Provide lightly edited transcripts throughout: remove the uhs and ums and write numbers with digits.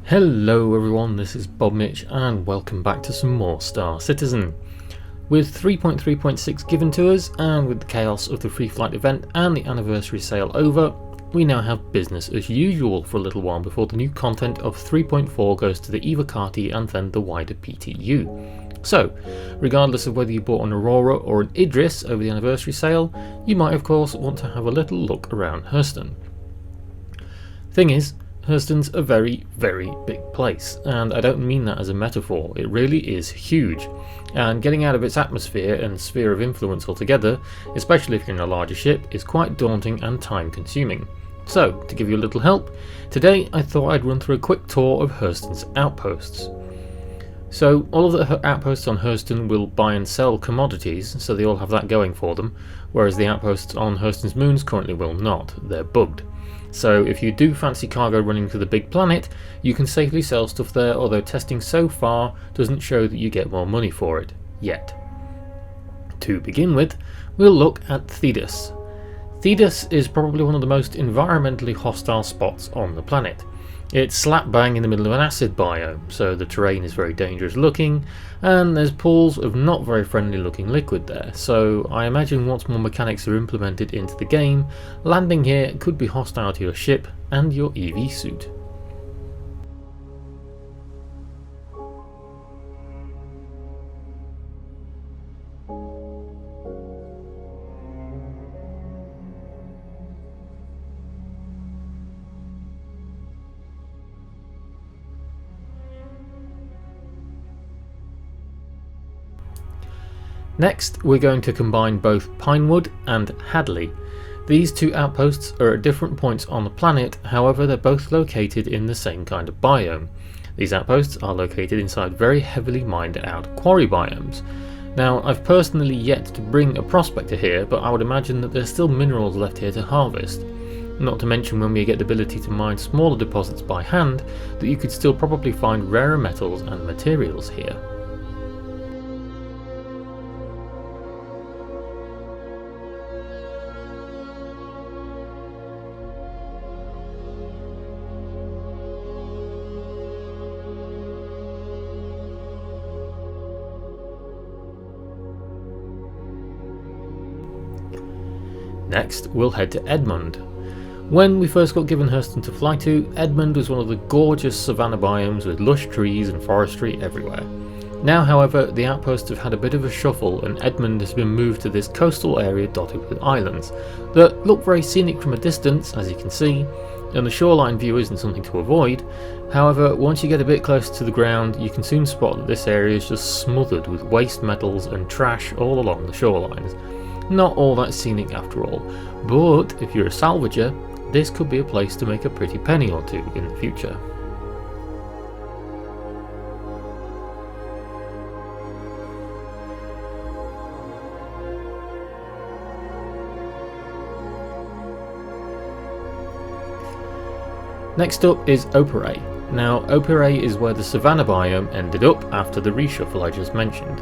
Hello everyone, this is Bobmich and welcome back to some more Star Citizen. With 3.3.6 given to us and with the chaos of the free flight event and the anniversary sale over, we now have business as usual for a little while before the new content of 3.4 goes to the EVO and then the wider PTU. So, regardless of whether you bought an Aurora or an Idris over the anniversary sale, you might of course want to have a little look around Hurston. Thing is, Hurston's a very, very big place, and I don't mean that as a metaphor, it really is huge, and getting out of its atmosphere and sphere of influence altogether, especially if you're in a larger ship, is quite daunting and time consuming. So, to give you a little help, today I thought I'd run through a quick tour of Hurston's outposts. So, all of the outposts on Hurston will buy and sell commodities, so they all have that going for them, whereas the outposts on Hurston's moons currently will not, they're bugged. So if you do fancy cargo running to the big planet, you can safely sell stuff there, although testing so far doesn't show that you get more money for it, yet. To begin with, we'll look at Thedus. Thedus is probably one of the most environmentally hostile spots on the planet. It's slap bang in the middle of an acid biome, so the terrain is very dangerous looking, and there's pools of not very friendly looking liquid there, so I imagine once more mechanics are implemented into the game, landing here could be hostile to your ship and your EV suit. Next, we're going to combine both Pinewood and Hadley. These two outposts are at different points on the planet, however they're both located in the same kind of biome. These outposts are located inside very heavily mined out quarry biomes. Now, I've personally yet to bring a prospector here, but I would imagine that there's still minerals left here to harvest. Not to mention when we get the ability to mine smaller deposits by hand, that you could still probably find rarer metals and materials here. Next, we'll head to Edmund. When we first got given Hurston to fly to, Edmund was one of the gorgeous savanna biomes with lush trees and forestry everywhere. Now, however, the outposts have had a bit of a shuffle and Edmund has been moved to this coastal area dotted with islands that look very scenic from a distance, as you can see, and the shoreline view isn't something to avoid. However, once you get a bit closer to the ground, you can soon spot that this area is just smothered with waste metals and trash all along the shorelines. Not all that scenic after all, but if you're a salvager, this could be a place to make a pretty penny or two in the future. Next up is Aopoa. Now, Aopoa is where the savanna biome ended up after the reshuffle I just mentioned.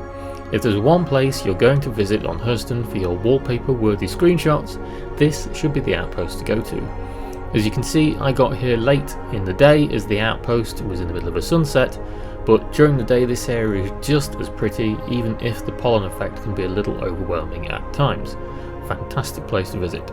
If there's one place you're going to visit on Hurston for your wallpaper-worthy screenshots, this should be the outpost to go to. As you can see, I got here late in the day as the outpost was in the middle of a sunset, but during the day this area is just as pretty, even if the pollen effect can be a little overwhelming at times. Fantastic place to visit.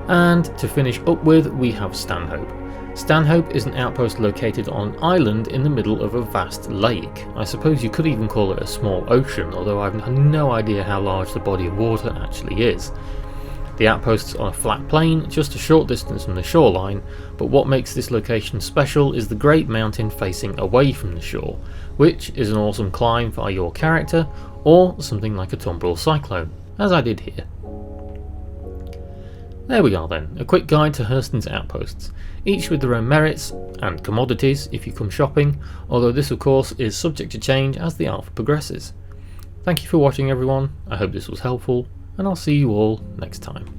And to finish up with, we have Stanhope. Stanhope is an outpost located on an island in the middle of a vast lake. I suppose you could even call it a small ocean, although I've no idea how large the body of water actually is. The outpost is on a flat plain, just a short distance from the shoreline, but what makes this location special is the great mountain facing away from the shore, which is an awesome climb for your character, or something like a Tumbril Cyclone, as I did here. There we are then, a quick guide to Hurston's outposts, each with their own merits and commodities if you come shopping, although this of course is subject to change as the alpha progresses. Thank you for watching everyone, I hope this was helpful, and I'll see you all next time.